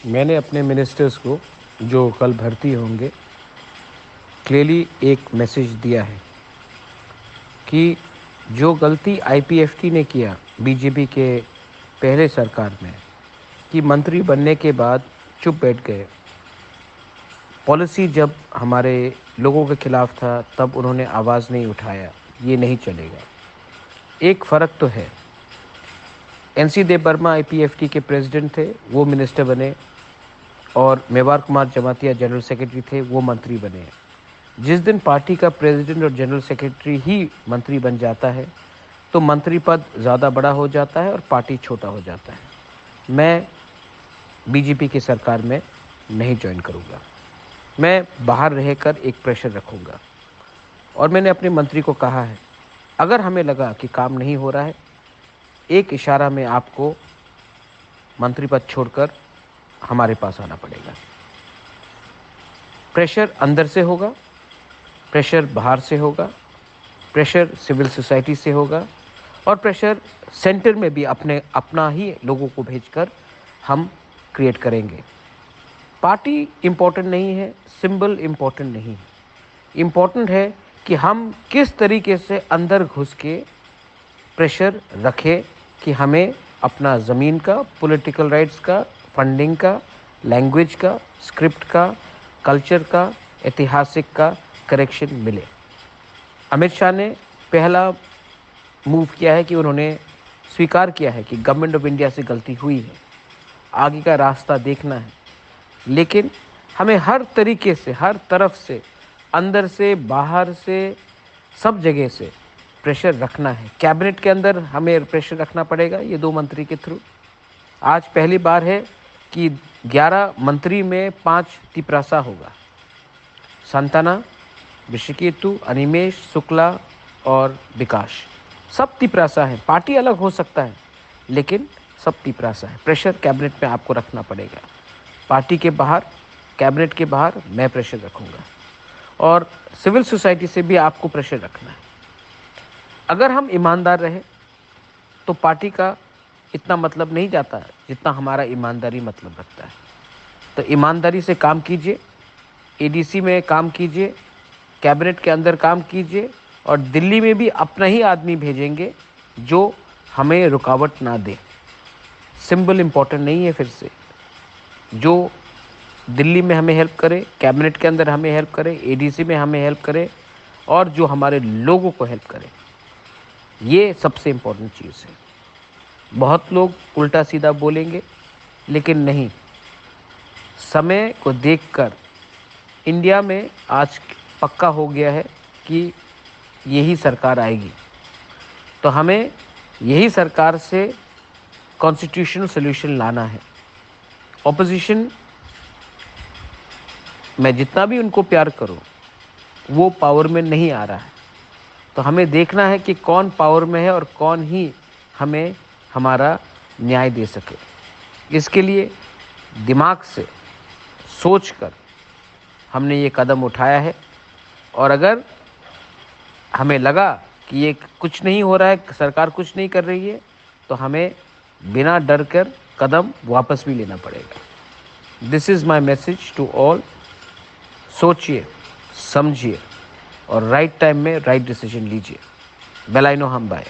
मैंने अपने मिनिस्टर्स को जो कल भर्ती होंगे क्लियरली एक मैसेज दिया है कि जो गलती आईपीएफटी ने किया बीजेपी के पहले सरकार में कि मंत्री बनने के बाद चुप बैठ गए। पॉलिसी जब हमारे लोगों के खिलाफ था तब उन्होंने आवाज़ नहीं उठाया। ये नहीं चलेगा। एक फ़र्क तो है, एनसी देव वर्मा आईपीएफटी के प्रेसिडेंट थे, वो मिनिस्टर बने, और मेवार कुमार जमातिया जनरल सेक्रेटरी थे, वो मंत्री बने। जिस दिन पार्टी का प्रेसिडेंट और जनरल सेक्रेटरी ही मंत्री बन जाता है तो मंत्री पद ज़्यादा बड़ा हो जाता है और पार्टी छोटा हो जाता है। मैं बीजेपी की सरकार में नहीं ज्वाइन करूँगा। मैं बाहर रहकर एक प्रेशर रखूँगा। और मैंने अपने मंत्री को कहा है, अगर हमें लगा कि काम नहीं हो रहा है, एक इशारा में आपको मंत्री पद छोड़कर हमारे पास आना पड़ेगा। प्रेशर अंदर से होगा, प्रेशर बाहर से होगा, प्रेशर सिविल सोसाइटी से होगा, और प्रेशर सेंटर में भी अपना ही लोगों को भेजकर हम क्रिएट करेंगे। पार्टी इम्पोर्टेंट नहीं है, सिंबल इम्पोर्टेंट नहीं है। इम्पोर्टेंट है कि हम किस तरीके से अंदर घुस के प्रेशर रखें कि हमें अपना ज़मीन का, पॉलिटिकल राइट्स का, फंडिंग का, लैंग्वेज का, स्क्रिप्ट का, कल्चर का, ऐतिहासिक का करेक्शन मिले। अमित शाह ने पहला मूव किया है कि उन्होंने स्वीकार किया है कि गवर्नमेंट ऑफ इंडिया से गलती हुई है, आगे का रास्ता देखना है। लेकिन हमें हर तरीके से, हर तरफ से, अंदर से, बाहर से, सब जगह से प्रेशर रखना है। कैबिनेट के अंदर हमें प्रेशर रखना पड़ेगा, ये 2 मंत्री के थ्रू। आज पहली बार है कि 11 मंत्री में 5 तिपरासा होगा। संतना, ऋषिकेतु, अनिमेश, शुक्ला और विकास, सब तिपरासा है। पार्टी अलग हो सकता है लेकिन सब तिपरासा है। प्रेशर कैबिनेट में आपको रखना पड़ेगा। पार्टी के बाहर, कैबिनेट के बाहर मैं प्रेशर रखूँगा, और सिविल सोसाइटी से भी आपको प्रेशर रखना है। अगर हम ईमानदार रहे तो पार्टी का इतना मतलब नहीं जाता जितना हमारा ईमानदारी मतलब रखता है। तो ईमानदारी से काम कीजिए, एडीसी में काम कीजिए, कैबिनेट के अंदर काम कीजिए, और दिल्ली में भी अपना ही आदमी भेजेंगे जो हमें रुकावट ना दे। सिंबल इम्पोर्टेंट नहीं है। फिर से जो दिल्ली में हमें हेल्प करे, कैबिनेट के अंदर हमें हेल्प करे, एडीसी में हमें हेल्प करे, और जो हमारे लोगों को हेल्प करे, ये सबसे इम्पोर्टेंट चीज़ है। बहुत लोग उल्टा सीधा बोलेंगे, लेकिन नहीं, समय को देखकर इंडिया में आज पक्का हो गया है कि यही सरकार आएगी। तो हमें यही सरकार से कॉन्स्टिट्यूशनल सॉल्यूशन लाना है। ऑपोजिशन, मैं जितना भी उनको प्यार करूं, वो पावर में नहीं आ रहा है। तो हमें देखना है कि कौन पावर में है और कौन ही हमें हमारा न्याय दे सके। इसके लिए दिमाग से सोचकर हमने ये कदम उठाया है। और अगर हमें लगा कि ये कुछ नहीं हो रहा है, सरकार कुछ नहीं कर रही है, तो हमें बिना डर कर कदम वापस भी लेना पड़ेगा। This is my message to all. सोचिए, समझिए, और राइट टाइम में राइट डिसीजन लीजिए। बेल आई नो हम बाय।